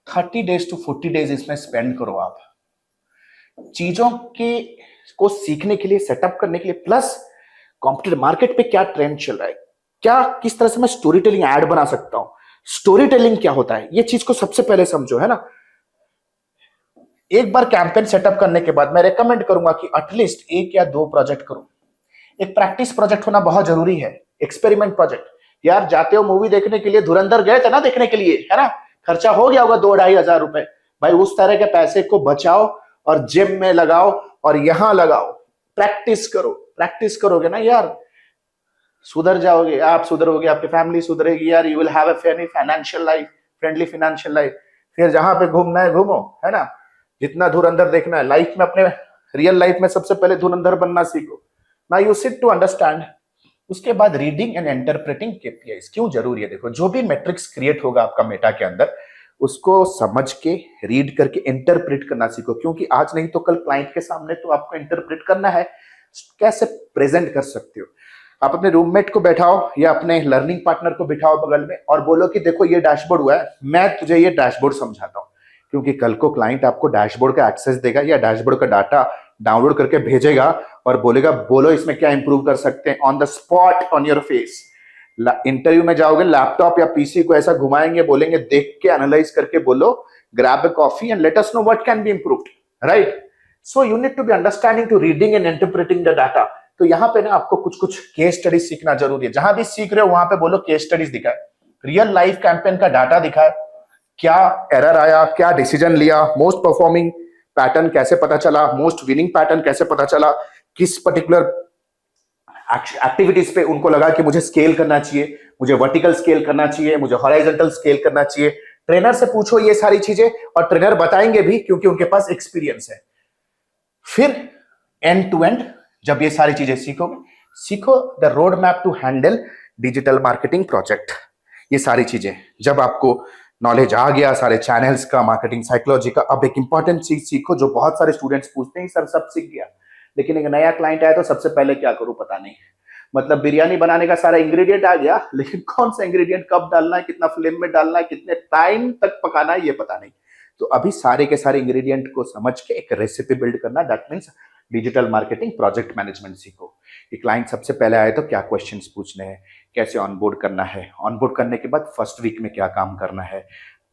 30 days to 40 days इसमें स्पेंड करो आप चीजों के को सीखने के लिए, सेटअप करने के लिए, प्लस कॉम्पिटिटिव मार्केट पे क्या ट्रेंड चल रहा है, क्या किस तरह से मैं स्टोरी टेलिंग ऐड बना सकता हूं, स्टोरी टेलिंग क्या होता है, ये चीज को सबसे पहले समझो, है ना। एक बार कैंपेन सेटअप करने के बाद मैं रेकमेंड करूंगा कि एटलीस्ट 1 या 2 प्रोजेक्ट करो। एक प्रैक्टिस प्रोजेक्ट होना बहुत जरूरी है, एक्सपेरिमेंट प्रोजेक्ट। यार जाते हो मूवी देखने के लिए, धुरंधर गए थे ना देखने के लिए, है ना, खर्चा हो गया होगा 2-2.5 हजार रुपए। भाई उस तरह के पैसे को बचाओ और जिम में लगाओ और यहां लगाओ, प्रैक्टिस करो। प्रैक्टिस करोगे ना यार, सुधर जाओगे, आप सुधरोगे, आपकी फैमिली सुधरेगी यार। You will have a financial life, friendly financial life. फिर जहां पे घूमना है घूमो, है ना। जितना धुरंधर देखना है लाइफ में, अपने रियल लाइफ में सबसे पहले धुरंधर बनना सीखो। Now you sit to understand. उसके बाद रीडिंग एंड इंटरप्रेटिंग केपीआईज क्यों जरूरी है। देखो, जो भी मैट्रिक्स क्रिएट होगा आपका मेटा के अंदर, उसको समझ के, रीड करके इंटरप्रेट करना सीखो, क्योंकि आज नहीं तो कल क्लाइंट के सामने तो आपको इंटरप्रेट करना है। कैसे प्रेजेंट कर सकते हो आप? अपने रूममेट को बैठाओ या अपने लर्निंग पार्टनर को बिठाओ बगल में और बोलो कि देखो ये डैशबोर्ड हुआ है, मैं तुझे ये डैशबोर्ड समझाता हूं। क्योंकि कल को क्लाइंट आपको डैशबोर्ड का एक्सेस देगा या डैशबोर्ड का डाटा डाउनलोड करके भेजेगा और बोलेगा बोलो इसमें क्या इंप्रूव कर सकते हैं, on the spot, on your face. Interview में जाओगे, लैपटॉप या पीसी को ऐसा घुमाएंगे, बोलेंगे देख के एनालाइज करके बोलो, grab a coffee and let us know what can be improved, right. So you need to be understanding to reading and interpreting the data. तो यहाँ पे ना आपको कुछ कुछ केस स्टडीज सीखना जरूरी है। जहां भी सीख रहे हो वहां पे बोलो केस स्टडीज दिखाए, रियल लाइफ कैंपेन का डाटा दिखाए, क्या एरर आया, क्या डिसीजन लिया, मोस्ट परफॉर्मिंग पैटर्न कैसे पता चला, मोस्ट विनिंग पैटर्न कैसे पता चला, किस पर्टिकुलर एक्टिविटीज पे उनको लगा कि मुझे स्केल करना चाहिए, मुझे वर्टिकल स्केल करना चाहिए, मुझे हॉरिजॉन्टल स्केल करना चाहिए। ट्रेनर से पूछो ये सारी चीजें और ट्रेनर बताएंगे भी, क्योंकि उनके पास एक्सपीरियंस है। फिर एंड टू एंड जब ये सारी चीजें सीखोगे, सीखो the road map to handle digital marketing project. ये सारी चीजें जब आपको नॉलेज आ गया सारे चैनल्स का, मार्केटिंग साइकोलॉजी का, अब एक इंपॉर्टेंट चीज सीखो जो बहुत सारे स्टूडेंट्स पूछते हैं, सर सब सीख गया लेकिन एक नया क्लाइंट आया तो सबसे पहले क्या करूं पता नहीं। मतलब बिरयानी बनाने का सारा इंग्रेडिएंट आ गया, लेकिन कौन सा इंग्रेडिएंट कब डालना है, कितना फ्लेम में डालना है, कितने टाइम तक पकाना है, ये पता नहीं। तो अभी सारे के सारे इंग्रेडिएंट को समझ के एक रेसिपी बिल्ड करना, that means digital marketing project management सीखो। कि क्लाइंट सबसे पहले आए तो क्या क्वेश्चंस पूछने हैं, कैसे ऑनबोर्ड करना है, ऑनबोर्ड करने के बाद फर्स्ट वीक में क्या काम करना है,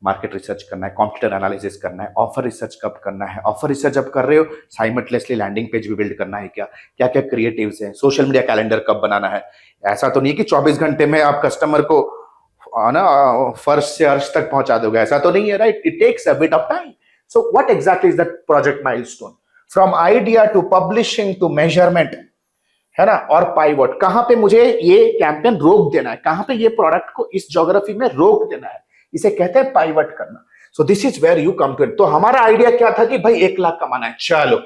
मार्केट रिसर्च करना है, कॉम्पिटिटर एनालिसिस करना है, ऑफर रिसर्च कब करना है, ऑफर रिसर्च जब कर रहे हो साइमल्टेनियसली लैंडिंग पेज भी बिल्ड करना है, क्या क्या क्या क्रिएटिव्स हैं, सोशल मीडिया कैलेंडर कब बनाना है। ऐसा तो नहीं कि 24 घंटे में आप कस्टमर को ना फर्श से अर्श तक पहुंचा दोगे, ऐसा तो नहीं है, right. It takes a bit of time. So what exactly is that project milestone, from idea to publishing to measurement, है ना, और पाइवट, कहां पे मुझे ये कैंपेन रोक देना है, कहां पे ये प्रोडक्ट को इस ज्योग्राफी में रोक देना है, इसे कहते हैं पाइवट करना। So this is where you come to it. तो हमारा आइडिया क्या था कि भाई 1 लाख कमाना है, चलो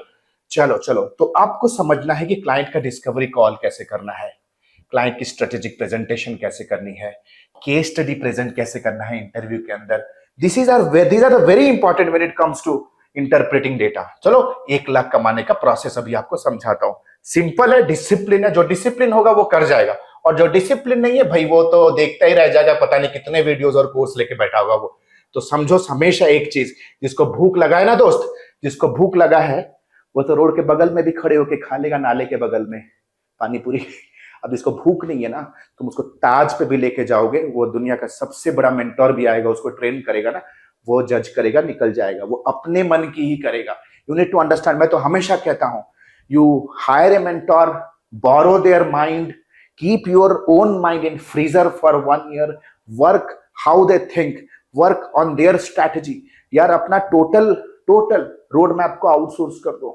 चलो चलो। तो आपको समझना है कि क्लाइंट का डिस्कवरी कॉल कैसे करना है, क्लाइंट की स्ट्रेटेजिक प्रेजेंटेशन कैसे करनी है, केस स्टडी प्रेजेंट कैसे करना है इंटरव्यू के अंदर। These are the very important when it comes to interpreting data. चलो 1 लाख कमाने का प्रोसेस अभी आपको समझाता हूं। सिंपल है, डिसिप्लिन है, जो डिसिप्लिन होगा वो कर जाएगा, और जो डिसिप्लिन नहीं है भाई वो तो देखता ही रह जाएगा, पता नहीं कितने वीडियोस और कोर्स लेके बैठा होगा वो। तो समझो हमेशा एक चीज, जिसको भूख लगा है ना दोस्त, जिसको भूख लगा है वो तो रोड के बगल में भी खड़े होके खा लेगा, नाले के बगल में पानी पूरी। अब जिसको भूख नहीं है ना, तुम उसको ताज पे भी लेके जाओगे, वो दुनिया का सबसे बड़ा मेंटोर भी आएगा, उसको ट्रेन करेगा ना, वो जज करेगा, निकल जाएगा, वो अपने मन की ही करेगा। You need to understand. मैं तो हमेशा कहता हूं, you hire a mentor, borrow their mind, keep your own mind in freezer for 1 year, work how they think, work on their strategy। यार अपना टोटल रोड मैप को आउटसोर्स कर दो,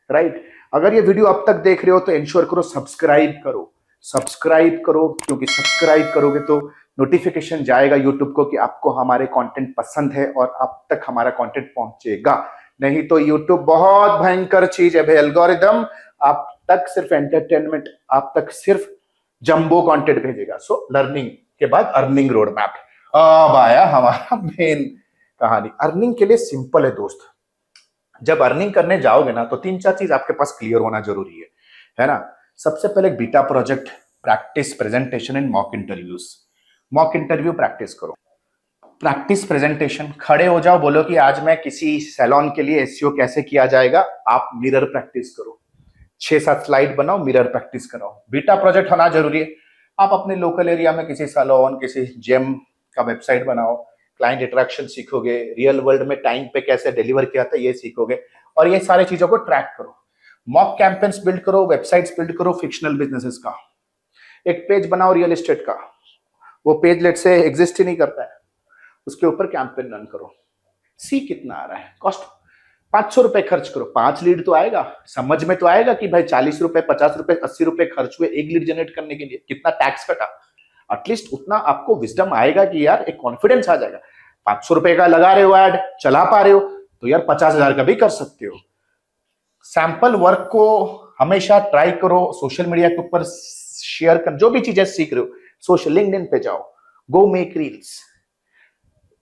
राइट। अगर ये वीडियो अब तक देख रहे हो तो इंश्योर करो सब्सक्राइब करो, सब्सक्राइब करो, क्योंकि सब्सक्राइब करोगे तो नोटिफिकेशन जाएगा यूट्यूब को कि आपको हमारे कंटेंट पसंद है और आप तक हमारा कंटेंट पहुंचेगा। नहीं तो यूट्यूब बहुत भयंकर चीज है भाई, एल्गोरिदम आप तक सिर्फ एंटरटेनमेंट, आप तक सिर्फ जंबो कंटेंट भेजेगा। सो लर्निंग के बाद अर्निंग रोड मैप, अब आया हमारा मेन कहानी। अर्निंग के लिए सिंपल है दोस्त, जब अर्निंग करने जाओगे ना तो 3-4 चीज आपके पास क्लियर होना जरूरी है ना। सबसे पहले beta project, practice presentation and mock interviews. Mock interview practice करो, प्रैक्टिस प्रेजेंटेशन, खड़े हो जाओ, बोलो कि आज मैं किसी सैलून के लिए एसईओ कैसे किया जाएगा, आप मिरर प्रैक्टिस करो, 6-7 स्लाइड बनाओ, मिरर प्रैक्टिस कराओ। बीटा प्रोजेक्ट होना जरूरी है। आप अपने लोकल एरिया में किसी सैलून, किसी जिम का वेबसाइट बनाओ, क्लाइंट इंटरेक्शन सीखोगे, रियल वर्ल्ड में टाइम पे कैसे डिलीवर किया था ये सीखोगे, और ये सारी चीजों को ट्रैक करो। मॉक कैंपेन्स बिल्ड करो, वेबसाइट्स बिल्ड करो फिक्शनल बिजनेसेस का। एक पेज बनाओ रियल एस्टेट का, वो पेज लेट से एग्जिस्ट ही नहीं करता है, उसके ऊपर कैंपेन रन करो। सी कितना आ रहा है, कॉस्ट 500 रुपए खर्च करो, 5 लीड तो आएगा, समझ में तो आएगा कि भाई 40 रुपए, 50 रुपए, 80 रुपए खर्च हुए एक लीड जनरेट करने के लिए, कितना टैक्स कटा, एटलीस्ट उतना आपको विजडम आएगा कि यार एक कॉन्फिडेंस आ जाएगा। 500 रुपए का लगा रहे हो एड, चला पा रहे हो तो यार 50,000 का भी कर सकते हो। सैंपल वर्क को हमेशा ट्राई करो, सोशल मीडिया के ऊपर शेयर कर, जो भी चीजें सीख रहे हो सोशल लिंक्डइन पे जाओ, go make reels,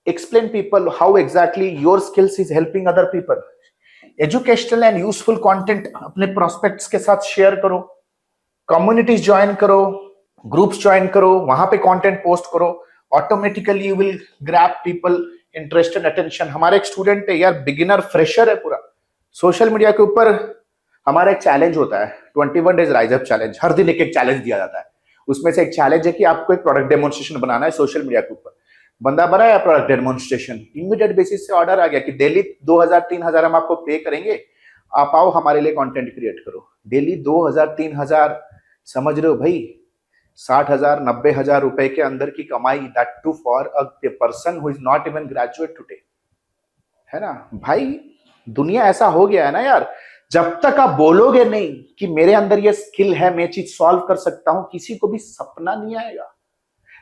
explain people how exactly your skills is helping other people, educational and useful content अपने prospects के साथ share करो, communities join करो, groups join करो, वहां पे content post करो, automatically you will grab people interest and attention। हमारे एक स्टूडेंट है यार, बिगिनर फ्रेशर है पूरा, सोशल मीडिया के ऊपर हमारा एक चैलेंज होता है 21 डेज राइज अप चैलेंज, हर दिन एक एक चैलेंज दिया जाता है। उसमें से एक चैलेंज है कि आपको एक प्रोडक्ट डेमोन्स्ट्रेशन बनाना है सोशल मीडिया के ऊपर। बंदा बनाया प्रोडक्ट डेमोन्स्ट्रेशन, इमीडिएट बेसिस से ऑर्डर आ गया कि डेली 2,000-3,000 हम आपको पे करेंगे, आप आओ हमारे लिए कंटेंट क्रिएट करो। डेली 2,000-3,000, समझ रहे हो भाई, 60,000-90,000 रुपए के अंदर की कमाई, that too for a person who is not even graduate today, है ना भाई। दुनिया ऐसा हो गया है ना यार, जब तक आप बोलोगे नहीं कि मेरे अंदर ये स्किल है, मैं चीज सॉल्व कर सकता हूं, किसी को भी सपना नहीं आएगा।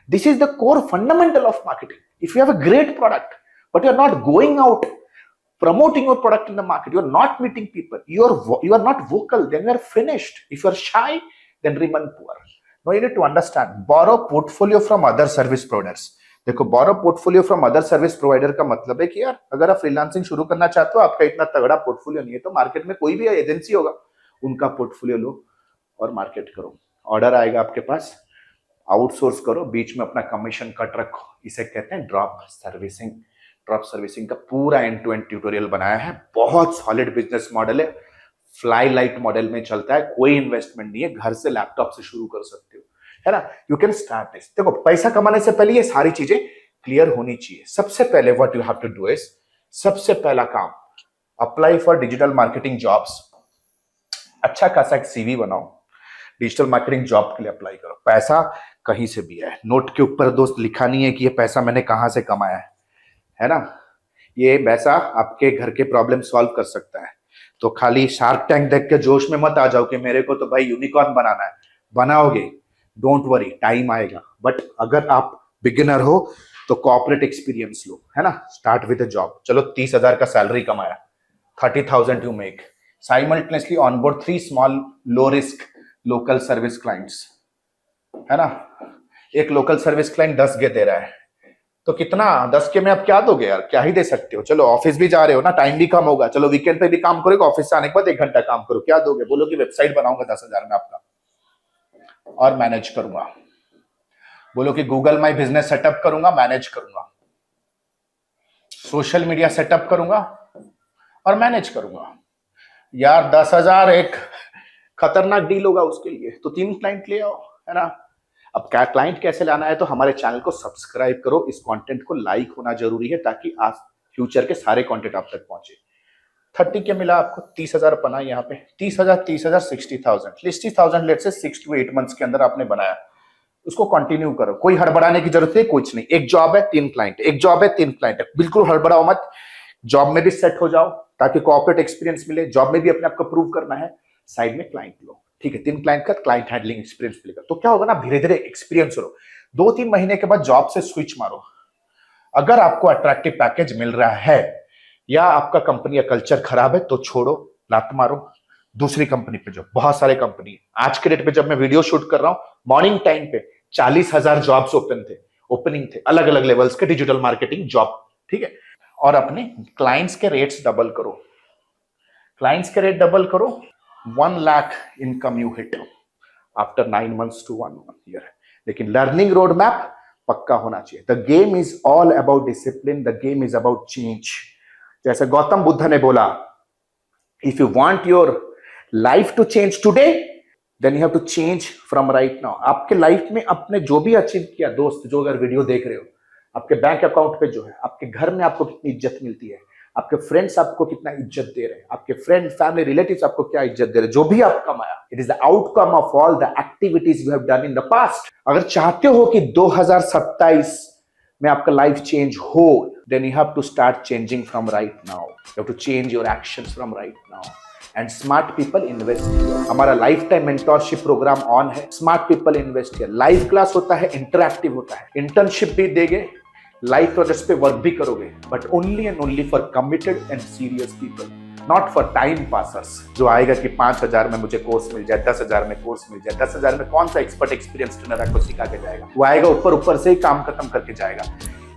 This is the core fundamental of marketing. If you have a great product, but you are not going out promoting your product in the market, you are not meeting people, you are not vocal, then you are finished. If you are shy, then remain poor. Now you need to understand, borrow portfolio from other service providers. देखो, borrow portfolio from other service provider का मतलब है कि यार अगर आप freelancing शुरू करना चाहते हो, आपका इतना तगड़ा पोर्टफोलियो नहीं है, तो मार्केट में कोई भी एजेंसी होगा, उनका पोर्टफोलियो लो और मार्केट करो। ऑर्डर आएगा आपके पास, आउटसोर्स करो, बीच में अपना कमीशन कट रखो, इसे कहते हैं ड्रॉप सर्विसिंग। ड्रॉप सर्विसिंग का पूरा एंड टू एंड ट्यूटोरियल बनाया है, बहुत सॉलिड बिजनेस मॉडल है, फ्लाई लाइट मॉडल में चलता है, कोई इन्वेस्टमेंट नहीं है, घर से लैपटॉप से शुरू कर सकते हो, है ना। You can start this. देखो, पैसा कमाने से पहले ये सारी चीजें क्लियर होनी चाहिए। सबसे पहले what you have to do is, सबसे पहला काम, apply for digital marketing jobs. अच्छा खासा एक सीवी बनाओ, डिजिटल मार्केटिंग जॉब के लिए अप्लाई करो। पैसा कहीं से भी है, नोट के ऊपर दोस्त लिखा नहीं है कि ये पैसा मैंने कहां से कमाया है ना। ये पैसा आपके घर के प्रॉब्लम सॉल्व कर सकता है। तो खाली शार्क टैंक देख के जोश में मत आ जाओ कि मेरे को तो भाई यूनिकॉर्न बनाना है। बनाओगे, डोंट वरी, टाइम आएगा। बट अगर आप बिगिनर हो तो कॉर्पोरेट एक्सपीरियंस लो, है ना। Start with a job. चलो 30,000 का सैलरी कमाया, 30,000 you make, simultaneously onboard 3 small low risk local service clients, है ना। एक लोकल सर्विस क्लाइंट 10 के दे रहा है, तो कितना 10 के में आप क्या दोगे यार, क्या ही दे सकते हो। चलो ऑफिस भी जा रहे हो ना, टाइम भी कम होगा, चलो वीकेंड पे भी काम करोगे, ऑफिस से आने के बाद 1 घंटा काम करो, क्या दोगे। बोलो कि वेबसाइट बनाऊंगा 10,000 में आपका और मैनेज करूंगा। बोलो कि गूगल माई बिजनेस सेटअप करूंगा, मैनेज करूंगा, सोशल मीडिया सेटअप करूंगा और मैनेज करूंगा। यार 10,000 एक खतरनाक डील होगा उसके लिए, तो 3 क्लाइंट ले आओ, है ना। अब क्या क्लाइंट कैसे लाना है, तो हमारे चैनल को सब्सक्राइब करो, इस कंटेंट को लाइक होना जरूरी है ताकि आज फ्यूचर के सारे कंटेंट आप तक पहुंचे। 30 के मिला आपको, 30,000 बना यहाँ पे, 30,000 60,000 लेट से 6 to 8 मंथ्स के अंदर आपने बनाया, उसको कंटिन्यू करो। कोई हड़बड़ाने की जरूरत है कुछ नहीं। एक जॉब है 3 क्लाइंट, एक जॉब है 3 क्लाइंट है, बिल्कुल हड़बड़ाओ मत। जॉब में भी सेट हो जाओ ताकि कॉर्पोरेट एक्सपीरियंस मिले, जॉब में भी अपने आप को प्रूव करना है, साइड में क्लाइंट लो, ठीक है, 3 क्लाइंट का क्लाइंट हैंडलिंग एक्सपीरियंस मिलेगा। तो क्या होगा ना, धीरे धीरे एक्सपीरियंस लो, 2-3 महीने के बाद जॉब से स्विच मारो। अगर आपको अट्रैक्टिव पैकेज मिल रहा है या आपका कंपनी का कल्चर खराब है तो छोड़ो, लात मारो, दूसरी कंपनी पे जाओ। बहुत सारे कंपनी है आज के डेट पे, जब मैं वीडियो शूट कर रहा हूं मॉर्निंग टाइम पे 40,000 जॉब्स ओपनिंग थे अलग अलग लेवल्स के डिजिटल मार्केटिंग जॉब, ठीक है। और अपने क्लाइंट्स के रेट्स डबल करो, क्लाइंट्स के रेट डबल करो, 1 lakh income you hit after 9 months to 1 year। लेकिन लर्निंग रोड मैप पक्का होना चाहिए। The game is all about discipline, the game is about change. जैसे गौतम बुद्ध ने बोला, if you want your life to change today then you have to change from right now. आपके life में आपने जो भी अचीव किया, दोस्त जो अगर वीडियो देख रहे हो, आपके बैंक अकाउंट पे जो है, आपके घर में आपको कितनी इज्जत मिलती है, आपके फ्रेंड्स आपको कितना इज्जत दे रहे हैं, आपके फ्रेंड फैमिली रिलेटिव्स आपको क्या इज्जत दे रहे हैं, जो भी आप कमाया, it is the outcome of all the activities you have done in the past. अगर चाहते हो कि 2027 में आपका लाइफ चेंज हो, then you have to start changing from right now. You have to change your actions from right now. And smart people invest here. हमारा lifetime mentorship program on है, smart people invest here. Live class होता है, interactive होता है, internship भी देंगे, live projects पे work भी करोगे, but only and only for committed and serious people, not for time passers. जो आएगा कि 5,000 में मुझे कोर्स मिल जाए, 10,000 में कोर्स मिल जाए, 10,000 में कौन सा एक्सपर्ट एक्सपीरियंस ट्रेनर आपको सिखा के जाएगा, वो आएगा ऊपर से ही काम खत्म करके जाएगा।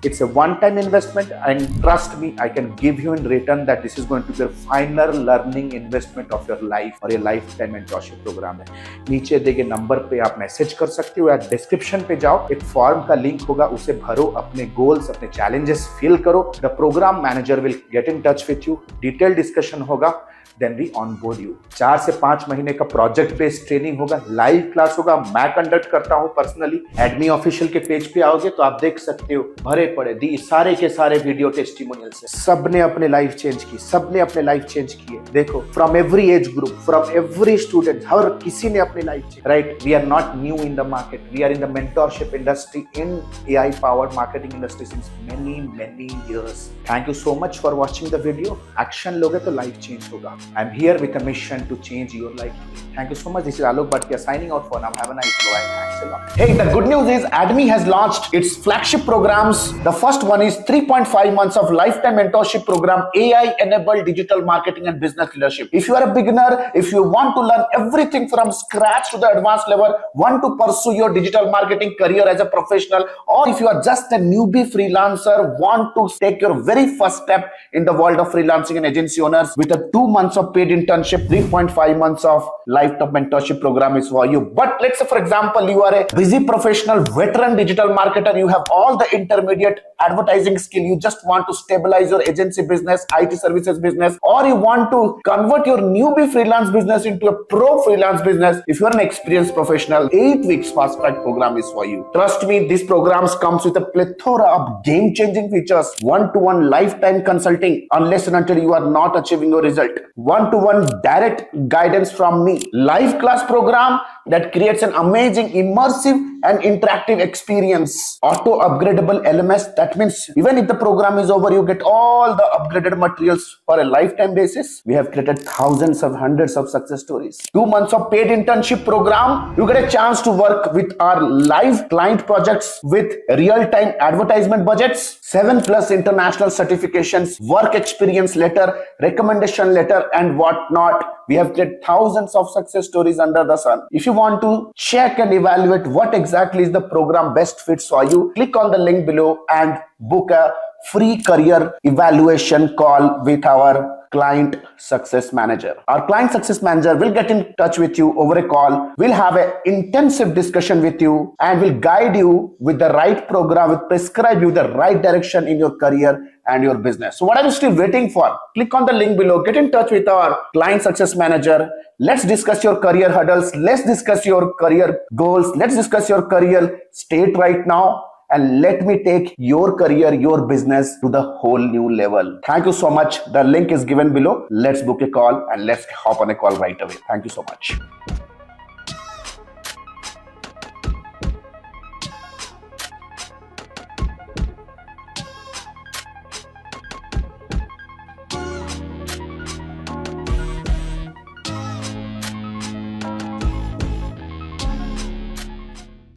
It's a one-time investment, and trust me, I can give you in return that this is going to be a final learning investment of your life, और ये lifetime mentorship program है। नीचे दिए गए नंबर पे आप मैसेज कर सकते हो या डिस्क्रिप्शन पे जाओ, एक फॉर्म का लिंक होगा, उसे भरो, अपने गोल्स, अपने चैलेंजेस फिल करो। The program manager will get in touch with you, detail discussion होगा, देन वी ऑनबोर्ड यू। 4 से 5 महीने का प्रोजेक्ट बेस्ड ट्रेनिंग होगा, लाइव क्लास होगा, मैं कंडक्ट करता हूं पर्सनली। एडमी ऑफिशियल के पेज पे आओगे तो आप देख सकते हो, भरे पड़े दी सारे के सारे वीडियो टेस्टिमोनियल से सबने अपने लाइफ चेंज की, सबने अपने लाइफ चेंज किए। देखो, from every age group, from every student, हर किसी ने अपनी life change, right. We are not new in the market, we are in the mentorship industry, in AI powered marketing industry since many years। Thank you so much for watching the video. Action लोगे तो life change होगा। I am here with a mission to change your life. Thank you so much. This is Alok Bhatia signing out for now. Have a nice day. Thanks a lot. Hey, the good news is ADMI has launched its flagship programs. The first one is 3.5 months of lifetime mentorship program, AI-enabled digital marketing and business leadership. If you are a beginner, if you want to learn everything from scratch to the advanced level, want to pursue your digital marketing career as a professional, or if you are just a newbie freelancer, want to take your very first step in the world of freelancing and agency owners, with a 2 months of paid internship, 3.5 months of lifetime mentorship program is for you. But let's say, for example, you are a busy professional, veteran digital marketer, you have all the intermediate advertising skill, you just want to stabilize your agency business, IT services business, or you want to convert your newbie freelance business into a pro freelance business. If you are an experienced professional, 8 weeks fast track program is for you. Trust me, these programs comes with a plethora of game-changing features, one-to-one lifetime consulting, unless and until you are not achieving your result, one-to-one direct guidance from me, live class program that creates an amazing immersive and interactive experience, auto upgradable LMS. That means even if the program is over, you get all the upgraded materials for a lifetime basis. We have created thousands of hundreds of success stories. 2 months of paid internship program, you get a chance to work with our live client projects with real-time advertisement budgets, 7+ international certifications, work experience letter, recommendation letter, and whatnot. We have created thousands of success stories under the sun. If you want to check and evaluate what exactly is the program best fits for you, click on the link below and book a free career evaluation call with our client success manager. Our client success manager will get in touch with you over a call. We'll have an intensive discussion with you and will guide you with the right program, will prescribe you the right direction in your career and your business. So what are you still waiting for? Click on the link below, get in touch with our client success manager. Let's discuss your career hurdles. Let's discuss your career goals. Let's discuss your career state right now. And let me take your career, your business to the whole new level. Thank you so much. The link is given below. Let's book a call and let's hop on a call right away. Thank you so much.